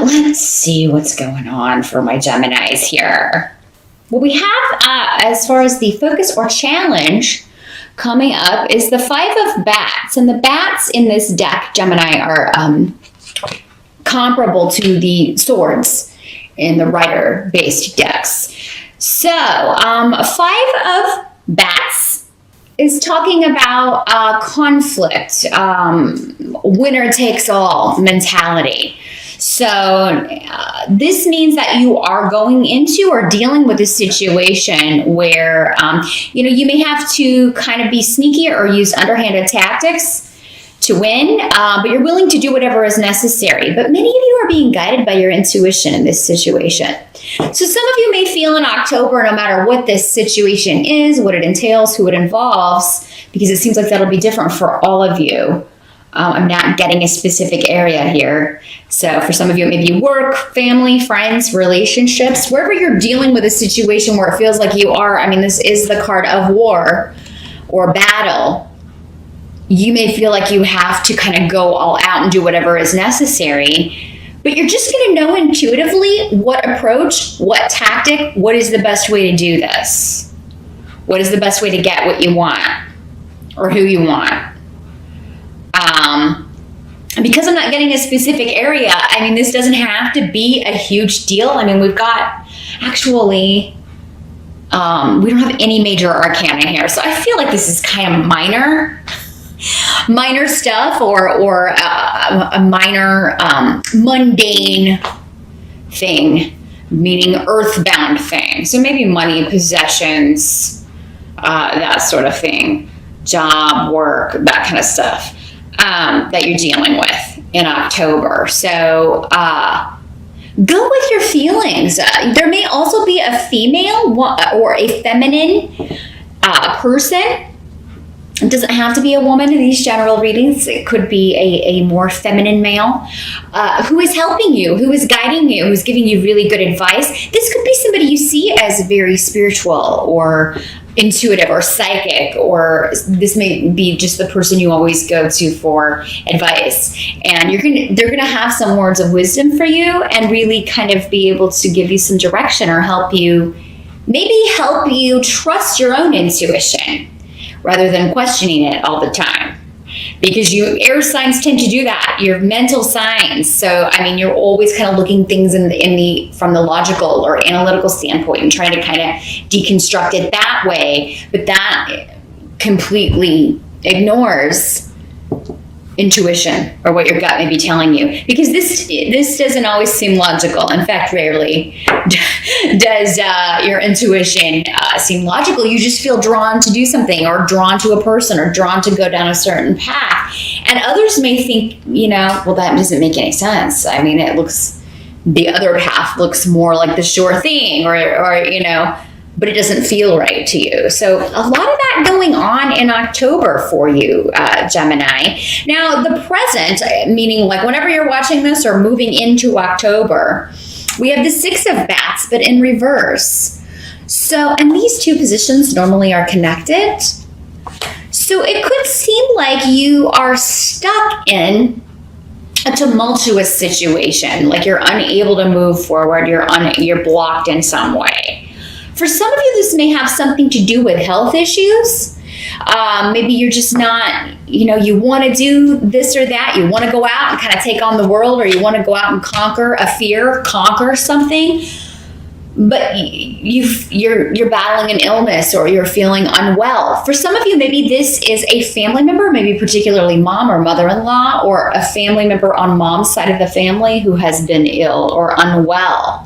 let's see what's going on for my Geminis here. What we have as far as the focus or challenge coming up is the 5 of bats. And the bats in this deck, Gemini, are comparable to the swords in the rider-based decks. So, 5 of bats is talking about conflict, winner takes all mentality. So this means that you are going into or dealing with a situation where, you may have to kind of be sneaky or use underhanded tactics to win, but you're willing to do whatever is necessary. But many of you are being guided by your intuition in this situation. So some of you may feel in October, no matter what this situation is, what it entails, who it involves, because it seems like that'll be different for all of you. I'm not getting a specific area here. So for some of you, it may be work, family, friends, relationships, wherever you're dealing with a situation where it feels like you are, this is the card of war or battle. You may feel like you have to kind of go all out and do whatever is necessary, but you're just going to know intuitively what approach, what tactic, what is the best way to do this? What is the best way to get what you want or who you want? Because I'm not getting a specific area, this doesn't have to be a huge deal. We've got actually, we don't have any major arcana here. So I feel like this is kind of minor stuff or a minor mundane thing, meaning earthbound thing. So maybe money, possessions, that sort of thing, job, work, that kind of stuff. That you're dealing with in October. So go with your feelings. There may also be a female or a feminine person. It doesn't have to be a woman in these general readings. It could be a more feminine male who is helping you, who is guiding you, who's giving you really good advice. This could be somebody you see as very spiritual or intuitive or psychic, or this may be just the person you always go to for advice. And they're gonna have some words of wisdom for you and really kind of be able to give you some direction or help you trust your own intuition rather than questioning it all the time. Because air signs tend to do that. You're mental signs. So, you're always kind of looking things from the logical or analytical standpoint and trying to kind of deconstruct it that way. But that completely ignores intuition or what your gut may be telling you. Because this doesn't always seem logical. In fact, rarely does your intuition seem logical. You just feel drawn to do something or drawn to a person or drawn to go down a certain path. And others may think, well, that doesn't make any sense. The other path looks more like the sure thing or but it doesn't feel right to you. So a lot of that going on in October for you, Gemini. Now, the present, meaning like whenever you're watching this or moving into October, we have the 6 of bats, but in reverse. So, and these two positions normally are connected. So it could seem like you are stuck in a tumultuous situation, like you're unable to move forward, you're blocked in some way. For some of you, this may have something to do with health issues. Maybe you're just not, you want to do this or that. You want to go out and kind of take on the world, or you want to go out and conquer a fear, conquer something. But you're battling an illness or you're feeling unwell. For some of you, maybe this is a family member, maybe particularly mom or mother-in-law, or a family member on mom's side of the family who has been ill or unwell.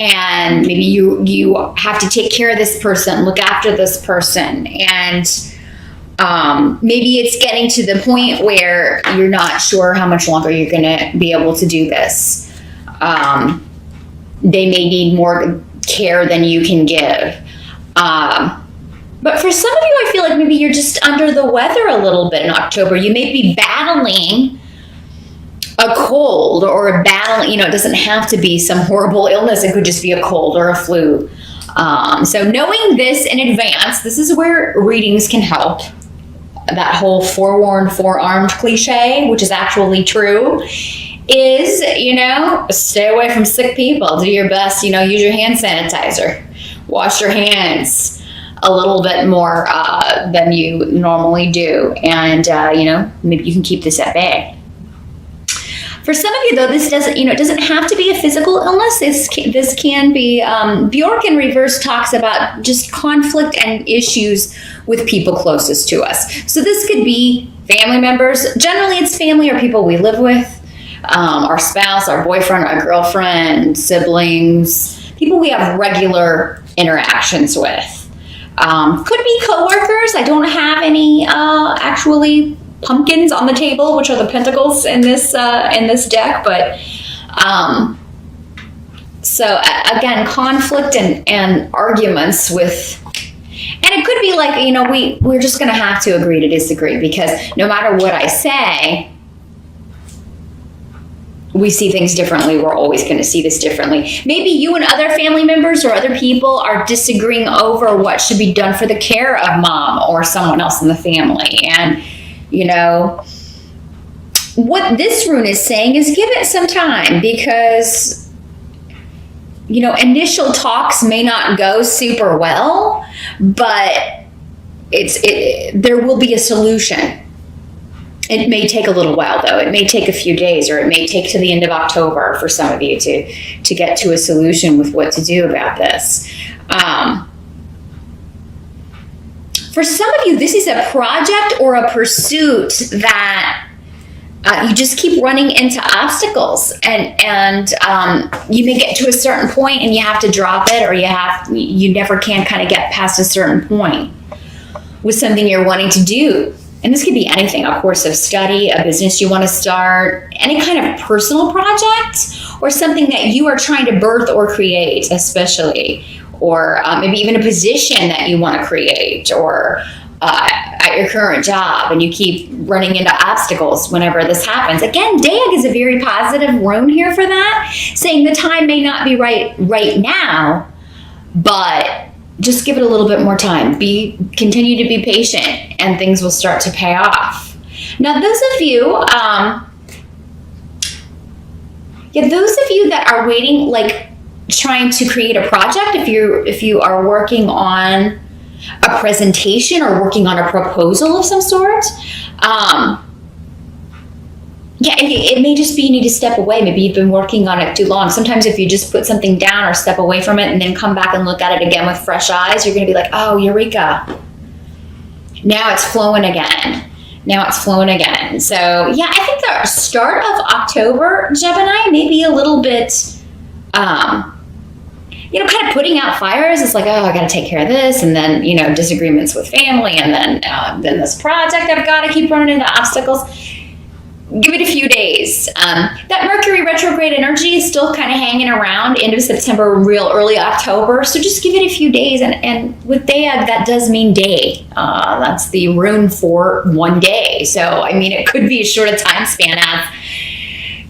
And maybe you have to take care of this person, look after this person. And maybe it's getting to the point where you're not sure how much longer you're going to be able to do this. They may need more care than you can give. But for some of you, I feel like maybe you're just under the weather a little bit in October. You may be battling a cold or a battle, it doesn't have to be some horrible illness. It could just be a cold or a flu. So knowing this in advance, this is where readings can help. That whole forewarned, forearmed cliche, which is actually true. is, stay away from sick people. Do your best, use your hand sanitizer. Wash your hands a little bit more than you normally do. And, maybe you can keep this at bay. For some of you, though, this doesn't, it doesn't have to be a physical illness. This can be, Bjork in reverse talks about just conflict and issues with people closest to us. So this could be family members. Generally, it's family or people we live with, our spouse, our boyfriend, our girlfriend, siblings, people we have regular interactions with. Could be coworkers. I don't have any actually pumpkins on the table, which are the pentacles in this deck, but so again, conflict and arguments with, and it could be like, we're just going to have to agree to disagree, because no matter what I say, we see things differently. We're always going to see this differently. Maybe you and other family members or other people are disagreeing over what should be done for the care of mom or someone else in the family. And what this rune is saying is give it some time, because, initial talks may not go super well, but there will be a solution. It may take a little while, though. It may take a few days, or it may take to the end of October for some of you to get to a solution with what to do about this. For some of you, this is a project or a pursuit that you just keep running into obstacles, and you may get to a certain point and you have to drop it, or you never can kind of get past a certain point with something you're wanting to do. And this could be anything, a course of study, a business you want to start, any kind of personal project, or something that you are trying to birth or create, especially, or maybe even a position that you want to create, or at your current job, and you keep running into obstacles whenever this happens. Again, Dag is a very positive rune here for that, saying the time may not be right now, but just give it a little bit more time. Continue to be patient, and things will start to pay off. Now, those of you that are waiting, like trying to create a project, if you are working on a presentation or working on a proposal of some sort, it may just be you need to step away. Maybe you've been working on it too long. Sometimes if you just put something down or step away from it and then come back and look at it again with fresh eyes, you're going to be like, oh, eureka. Now it's flowing again. So, I think the start of October, Gemini, may be a little bit, kind of putting out fires. It's like, oh, I got to take care of this. And then, disagreements with family. And then this project, I've got to keep running into obstacles. Give it a few days. That Mercury retrograde energy is still kind of hanging around end of September, real early October. So just give it a few days. And with Dag, that does mean day. That's the rune for 1 day. So, it could be as short a time span as,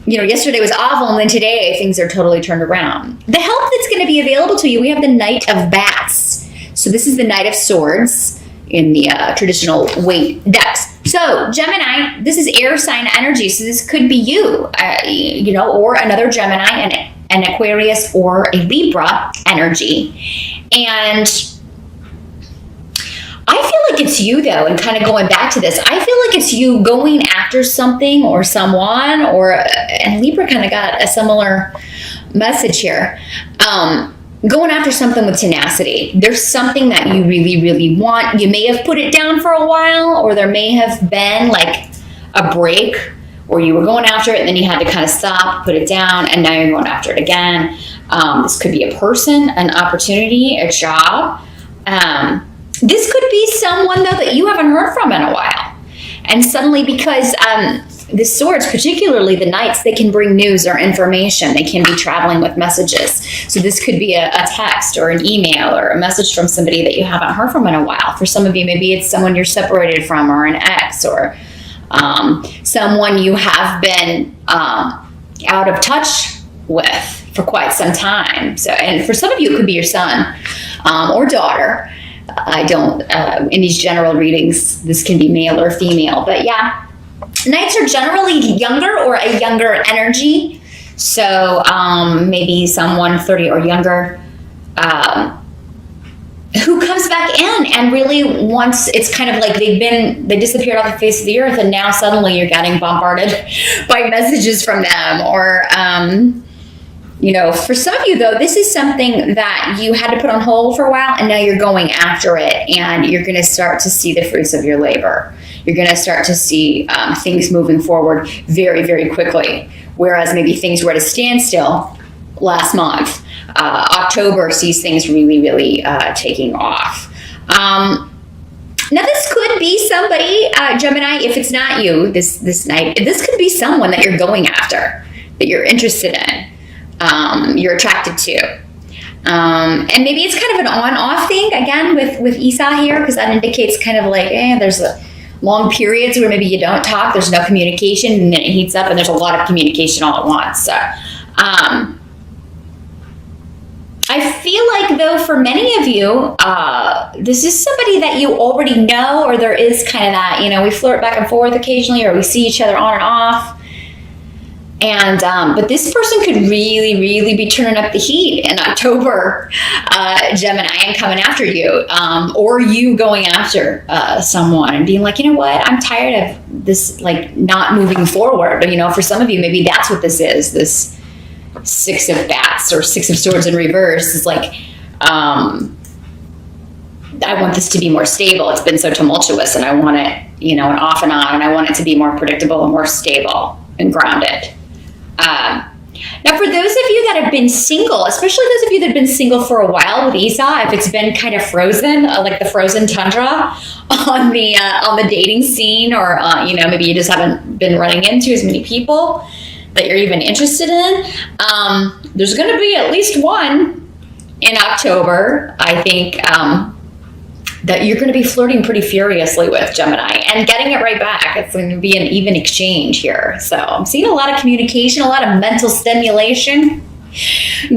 yesterday was awful, and then today things are totally turned around. The help that's going to be available to you, we have the Knight of Bats. So this is the Knight of Swords in the traditional weight decks. So Gemini, this is air sign energy. So this could be you, or another Gemini, an Aquarius, or a Libra energy. And I feel like it's you, though, and kind of going back to this, I feel like it's you going after something or someone, and Libra kind of got a similar message here. Going after something with tenacity. There's something that you really, really want. You may have put it down for a while, or there may have been like a break where you were going after it and then you had to kind of stop, put it down, and now you're going after it again. This could be a person, an opportunity, a job. This could be someone, though, that you haven't heard from in a while. And suddenly, because the swords, particularly the knights, they can bring news or information. They can be traveling with messages. So this could be a text or an email or a message from somebody that you haven't heard from in a while. For some of you, maybe it's someone you're separated from, or an ex, or someone you have been out of touch with for quite some time. So, and for some of you, it could be your son or daughter. I don't, in these general readings, this can be male or female, but Knights are generally younger or a younger energy. So maybe someone 30 or younger who comes back in and really wants, it's kind of like they disappeared off the face of the earth, and now suddenly you're getting bombarded by messages from them. Or, for some of you though, this is something that you had to put on hold for a while, and now you're going after it, and you're going to start to see the fruits of your labor. You're going to start to see things moving forward very, very quickly. Whereas maybe things were at a standstill last month. October sees things really, really taking off. Now, this could be somebody, Gemini, if it's not you this night, this could be someone that you're going after, that you're interested in, you're attracted to. And maybe it's kind of an on-off thing, again, with Esau here, because that indicates kind of like, there's long periods where maybe you don't talk, there's no communication, and then it heats up, and there's a lot of communication all at once. So, I feel like, though, for many of you, this is somebody that you already know, or there is kind of that, we flirt back and forth occasionally, or we see each other on and off. And, but this person could really, really be turning up the heat in October, Gemini, and coming after you, or you going after someone and being like, you know what, I'm tired of this, like, not moving forward. For some of you, maybe that's what this is, this Six of Bats or Six of Swords in reverse is like, I want this to be more stable. It's been so tumultuous, and I want it, and off and on, and I want it to be more predictable and more stable and grounded. Now, for those of you that have been single, especially those of you that have been single for a while with Esau, if it's been kind of frozen, like the frozen tundra on the dating scene, or maybe you just haven't been running into as many people that you're even interested in, there's going to be at least one in October, I think, that you're going to be flirting pretty furiously with, Gemini, and getting it right back. It's going to be an even exchange here. So I'm seeing a lot of communication, a lot of mental stimulation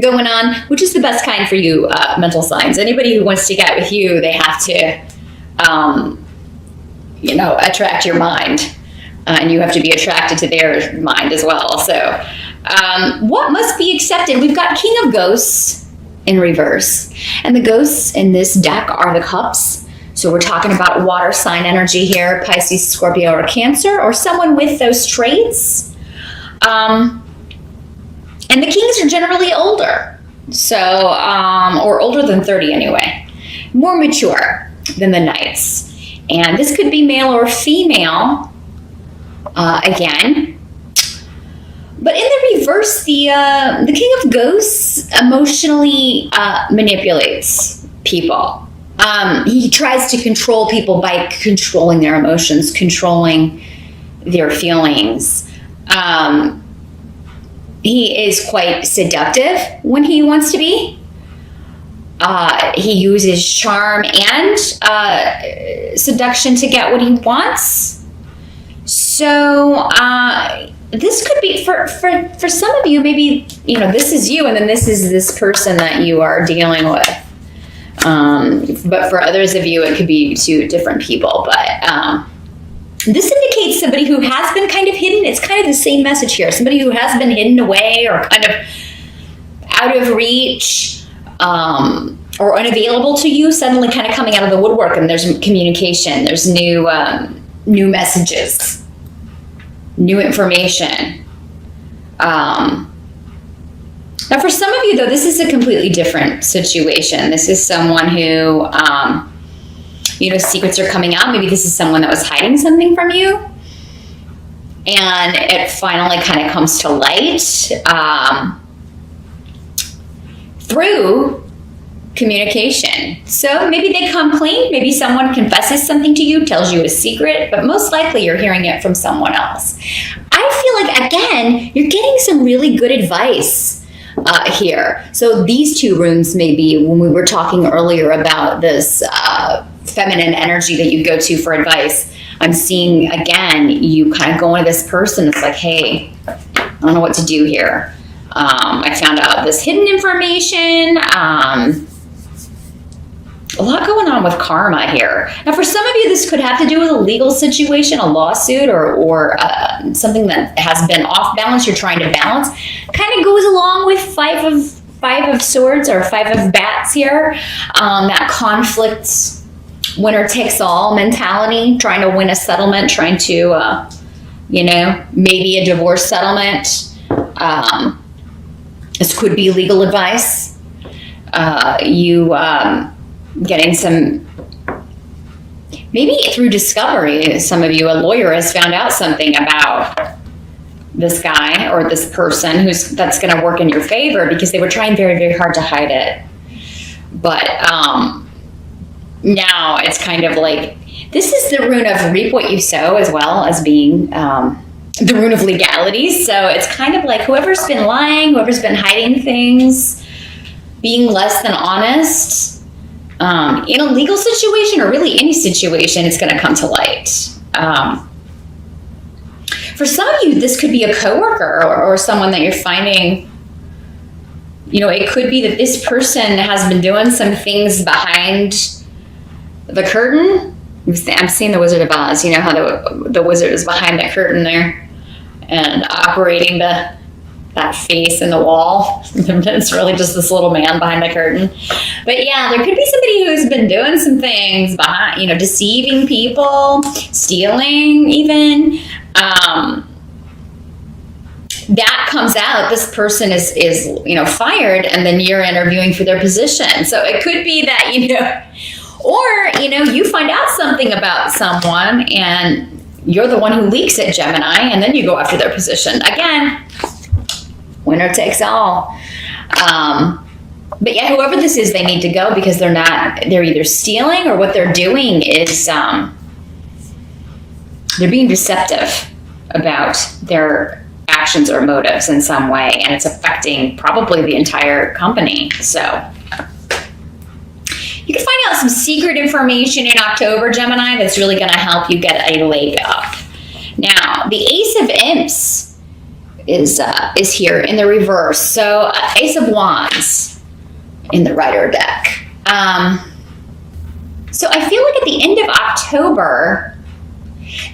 going on, which is the best kind for you, mental signs. Anybody who wants to get with you, they have to, attract your mind. And you have to be attracted to their mind as well. So what must be accepted? We've got King of Ghosts in reverse. And the ghosts in this deck are the cups. So we're talking about water sign energy here, Pisces, Scorpio, or Cancer, or someone with those traits. And the kings are generally older. So, or older than 30 anyway. More mature than the knights. And this could be male or female. Again, but in the reverse, the King of Ghosts emotionally manipulates people. He tries to control people by controlling their emotions, controlling their feelings. He is quite seductive when he wants to be. He uses charm and seduction to get what he wants. So this could be for some of you, maybe this is you, and then this is this person that you are dealing with. But for others of you, it could be two different people. But this indicates somebody who has been kind of hidden. It's kind of the same message here. Somebody who has been hidden away or kind of out of reach, or unavailable to you, suddenly kind of coming out of the woodwork, and there's communication. There's new messages, new information. Now, for some of you, though, this is a completely different situation. This is someone who, secrets are coming out. Maybe this is someone that was hiding something from you, and it finally kind of comes to light through communication. So maybe they come clean, maybe someone confesses something to you, tells you a secret, but most likely you're hearing it from someone else. I feel like, again, you're getting some really good advice here. So these two rooms, maybe when we were talking earlier about this feminine energy that you go to for advice, I'm seeing, again, you kind of go into this person. It's like, hey, I don't know what to do here. I found out this hidden information. A lot going on with karma here. Now, for some of you, this could have to do with a legal situation, a lawsuit, or something that has been off balance. You're trying to balance. Kind of goes along with Five of Swords or Five of Bats here. That conflict, winner takes all mentality, trying to win a settlement, trying to, maybe a divorce settlement. This could be legal advice. Getting some, maybe through discovery, some of you, a lawyer has found out something about this guy or this person that's going to work in your favor, because they were trying very, very hard to hide it. But now it's kind of like, this is the rune of reap what you sow, as well as being the rune of legalities. So it's kind of like whoever's been lying, whoever's been hiding things, being less than honest, in a legal situation or really any situation, it's going to come to light. For some of you, this could be a coworker or someone that you're finding, it could be that this person has been doing some things behind the curtain. I'm seeing the Wizard of Oz, how the wizard is behind the curtain there and operating that face in the wall. It's really just this little man behind the curtain. But yeah, there could be somebody who's been doing some things behind, deceiving people, stealing even. That comes out, this person is fired, and then you're interviewing for their position. So it could be that, or, you find out something about someone and you're the one who leaks it, Gemini, and then you go after their position. Again, winner takes all. But yeah, whoever this is, they need to go, because they're either stealing, or what they're doing is they're being deceptive about their actions or motives in some way, and it's affecting probably the entire company. So you can find out some secret information in October, Gemini, that's really going to help you get a leg up. Now, the Ace of Imps is here in the reverse. So Ace of Wands in the Rider deck. So I feel like at the end of October,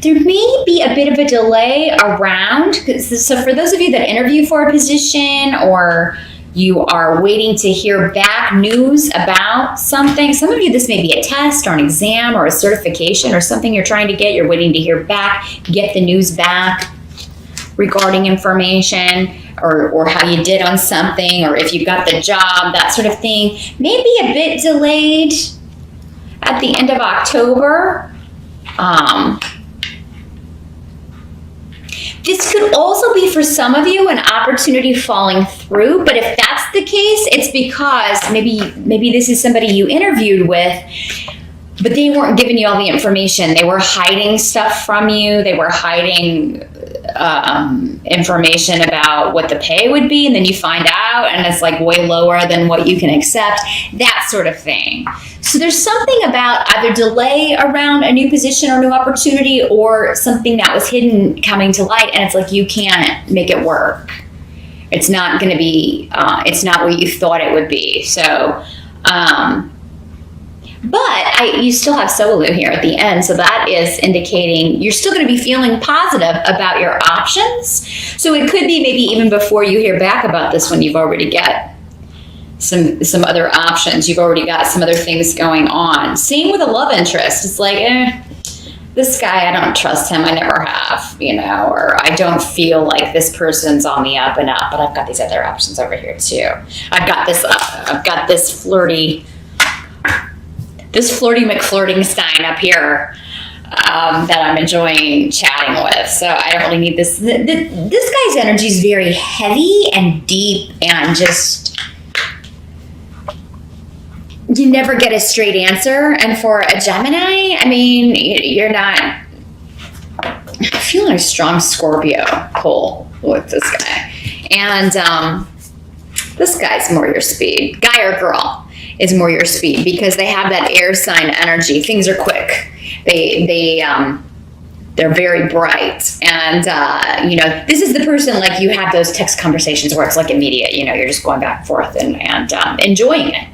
there may be a bit of a delay around. So for those of you that interview for a position, or you are waiting to hear back news about something, some of you, this may be a test or an exam or a certification or something you're trying to get, you're waiting to hear back, get the news back regarding information, or how you did on something, or if you got the job, that sort of thing, maybe a bit delayed at the end of October. This could also be, for some of you, an opportunity falling through, but if that's the case, it's because maybe this is somebody you interviewed with, but they weren't giving you all the information. They were hiding stuff from you. They were hiding information about what the pay would be, and then you find out and it's like way lower than what you can accept, that sort of thing. So there's something about either delay around a new position or new opportunity, or something that was hidden coming to light, and it's like you can't make it work. It's not going to be, it's not what you thought it would be. So, but you still have Solu here at the end, so that is indicating you're still going to be feeling positive about your options. So it could be maybe even before you hear back about this one, you've already got some other options. You've already got some other things going on. Same with a love interest. It's like, this guy, I don't trust him. I never have, or I don't feel like this person's on the up and up, but I've got these other options over here too. I've got this flirty McFlirtingstein up here that I'm enjoying chatting with. So I don't really need this. This guy's energy is very heavy and deep, and just, you never get a straight answer. And for a Gemini, I mean, you're not, I'm feeling a strong Scorpio pull with this guy. And this guy's more your speed. Guy or girl is more your speed, because they have that air sign energy. Things are quick. They're very bright. And, this is the person, like, you have those text conversations where it's like immediate, you're just going back and forth and enjoying it.